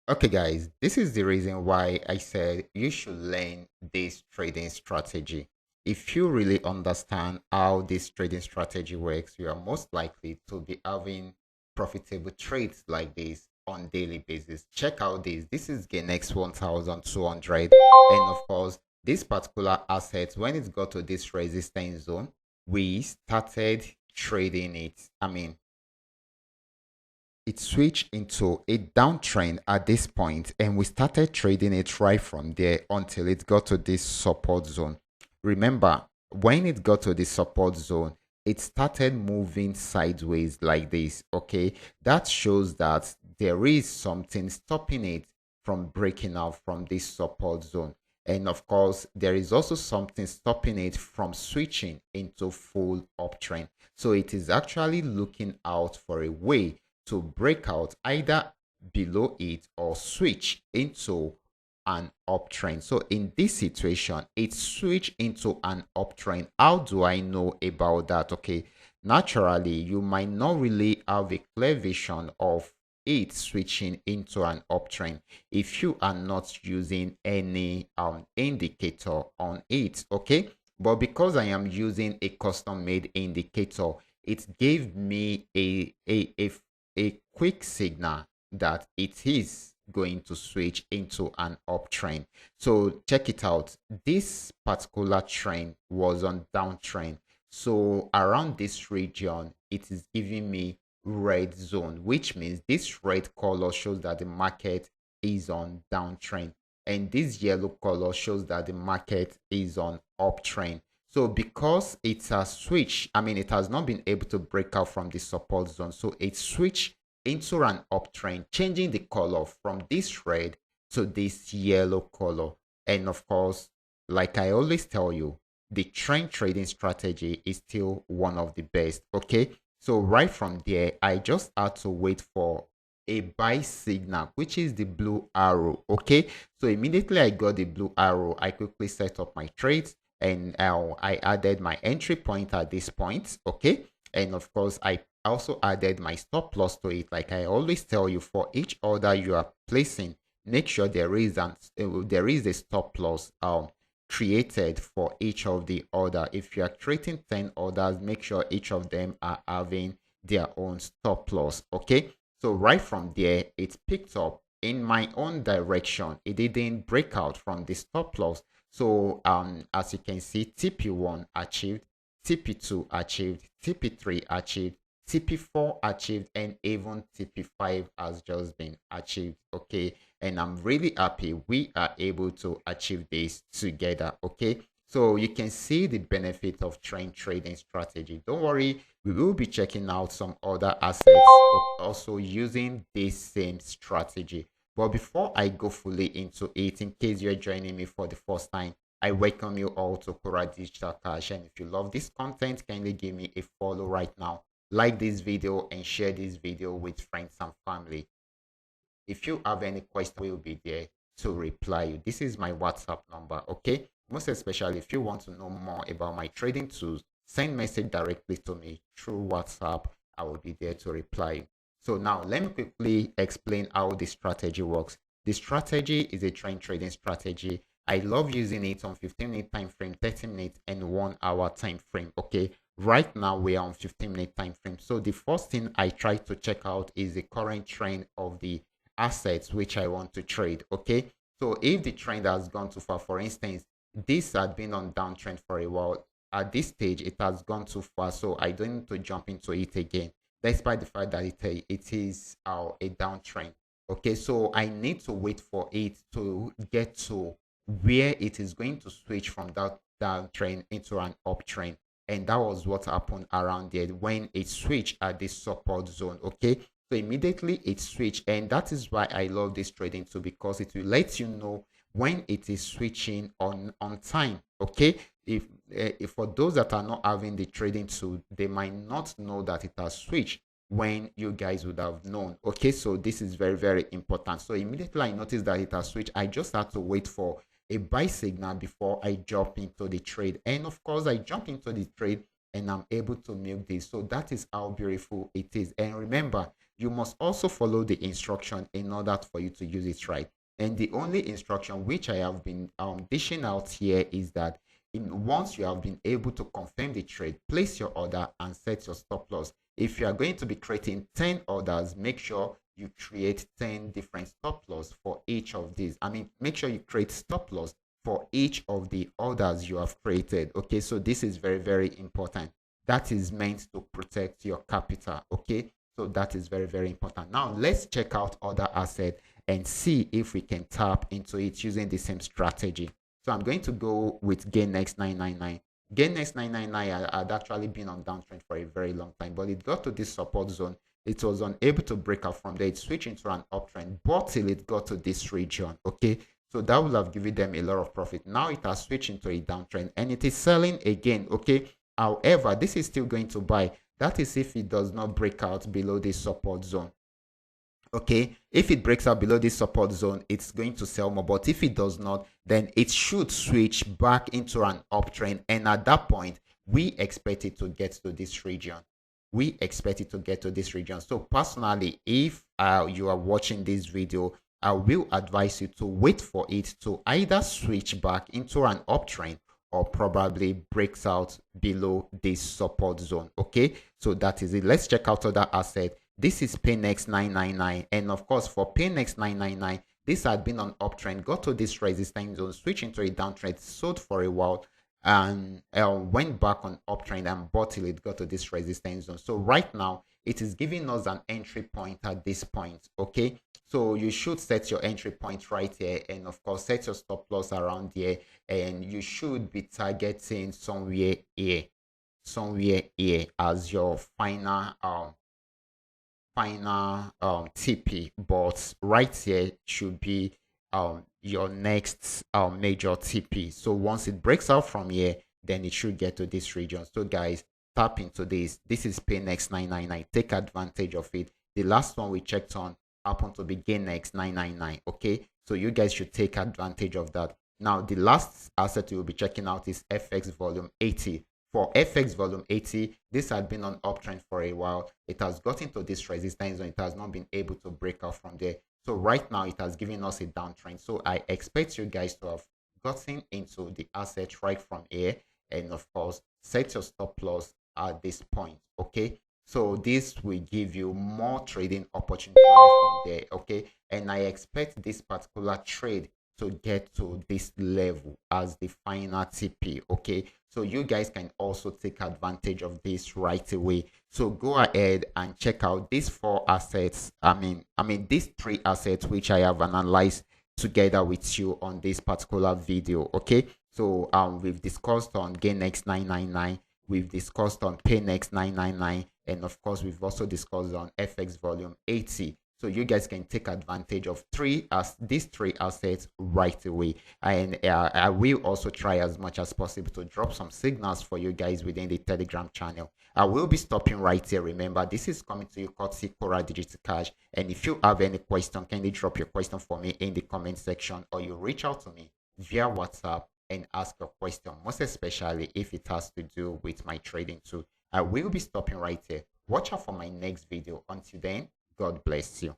Okay, guys, this is the reason why I said you should learn this trading strategy. If you really understand how this trading strategy works, you are most likely to be having profitable trades like this on daily basis. Check out this. This is GainX 1200. And of course, this particular asset, when it got to this resistance zone, we started trading it. It switched into a downtrend at this point, and we started trading it right from there until it got to this support zone. Remember, when it got to the support zone, it started moving sideways like this. Okay, that shows that there is something stopping it from breaking out from this support zone. And of course, there is also something stopping it from switching into full uptrend. So it is actually looking out for a way to break out either below it or switch into an uptrend. So in this situation, it switched into an uptrend. How do I know about that? Okay, naturally, you might not really have a clear vision of it switching into an uptrend if you are not using any indicator on it. Okay, but because I am using a custom made indicator, it gave me a quick signal that it is going to switch into an uptrend. So check it out. This particular trend was on downtrend. So around this region, it is giving me red zone, which means this red color shows that the market is on downtrend. And this yellow color shows that the market is on uptrend. So because it has switched, it has not been able to break out from the support zone. So it switched into an uptrend, changing the color from this red to this yellow color. And of course, like I always tell you, the trend trading strategy is still one of the best. Okay. So right from there, I just had to wait for a buy signal, which is the blue arrow. Okay. So immediately I got the blue arrow, I quickly set up my trades, and I added my entry point at this point. Okay. And of course, I also added my stop loss to it. Like I always tell you, for each order you are placing, make sure there is a stop loss created for each of the order. If you are creating 10 orders, make sure each of them are having their own stop loss. Okay, so right from there, it picked up in my own direction. It didn't break out from the stop loss. So as you can see, TP1 achieved, TP2 achieved, TP3 achieved, TP4 achieved, and even TP5 has just been achieved. Okay, and I'm really happy we are able to achieve this together. Okay, so you can see the benefit of trend trading strategy. Don't worry, we will be checking out some other assets also using this same strategy. But before I go fully into it, in case you're joining me for the first time, I welcome you all to Qora Digital Cash. And if you love this content, kindly give me a follow right now. Like this video and share this video with friends and family. If you have any question, we'll be there to reply you. This is my WhatsApp number, okay? Most especially if you want to know more about my trading tools, send message directly to me through WhatsApp. I will be there to reply you. So now let me quickly explain how the strategy works. The strategy is a trend trading strategy. I love using it on 15-minute time frame, 30 minutes, and 1 hour time frame. Okay, right now we are on 15-minute time frame. So the first thing I try to check out is the current trend of the assets which I want to trade. Okay, so if the trend has gone too far, for instance, this had been on downtrend for a while. At this stage, it has gone too far, so I don't need to jump into it again, despite the fact that it is a downtrend. Okay, so I need to wait for it to get to where it is going to switch from that downtrend into an uptrend. And that was what happened around there when it switched at this support zone. Okay, so immediately it switched, and that is why I love this trading tool, because it will let you know when it is switching on time. Okay, if for those that are not having the trading tool, they might not know that it has switched when you guys would have known. Okay, so this is very, very important. So immediately I noticed that it has switched, I just had to wait for a buy signal before I jump into the trade. And of course, I jump into the trade and I'm able to milk this. So that is how beautiful it is. And remember, you must also follow the instruction in order for you to use it right. And the only instruction which I have been dishing out here is that once you have been able to confirm the trade, place your order and set your stop loss. If you are going to be creating 10 orders, make sure you create 10 different stop loss for each of these. I mean, make sure you create stop loss for each of the orders you have created. Okay, so this is very, very important. That is meant to protect your capital. Okay, so that is very, very important. Now let's check out other assets and see if we can tap into it using the same strategy. So I'm going to go with GainX 999. GainX 999 had actually been on downtrend for a very long time, but it got to this support zone. It was unable to break out from there. It switched into an uptrend, but till it got to this region. Okay, so that would have given them a lot of profit. Now it has switched into a downtrend and it is selling again. Okay, however, this is still going to buy. That is if it does not break out below this support zone. Okay, if it breaks out below this support zone, it's going to sell more. But if it does not, then it should switch back into an uptrend. And at that point, we expect it to get to this region. We expect it to get to this region. So personally, if you are watching this video, I will advise you to wait for it to either switch back into an uptrend or probably breaks out below this support zone. Okay, so that is it. Let's check out other assets. This is PainX 999, and of course for PainX 999, this had been on uptrend, got to this resistance zone, switched into a downtrend, sold for a while, and went back on uptrend and bought till it got to this resistance zone. So right now it is giving us an entry point at this point. Okay, so you should set your entry point right here, and of course set your stop loss around here, and you should be targeting somewhere here as your final TP, but right here should be your next major TP. So once it breaks out from here, then it should get to this region. So guys, tap into this. This is PainX 999. Take advantage of it. The last one we checked on happened to be GainX 999. Okay, so you guys should take advantage of that. Now the last asset you will be checking out is FX volume 80. For FX volume 80, this had been on uptrend for a while. It has gotten to this resistance zone. It has not been able to break out from there. So right now it has given us a downtrend. So I expect you guys to have gotten into the asset right from here, and of course set your stop loss at this point. Okay, so this will give you more trading opportunity right from there. Okay, and I expect this particular trade to get to this level as the final TP. Okay, so you guys can also take advantage of this right away. So go ahead and check out these four assets. I mean these three assets which I have analyzed together with you on this particular video. Okay, so we've discussed on GainX 999, we've discussed on PainX 999, and of course we've also discussed on FX volume 80. So you guys can take advantage of these three assets right away. And I will also try as much as possible to drop some signals for you guys within the Telegram channel. I will be stopping right here. Remember, this is coming to you courtesy Qora Digital Cash. And if you have any question, kindly drop your question for me in the comment section, or you reach out to me via WhatsApp and ask your question, most especially if it has to do with my trading too. I will be stopping right here. Watch out for my next video. Until then, God bless you.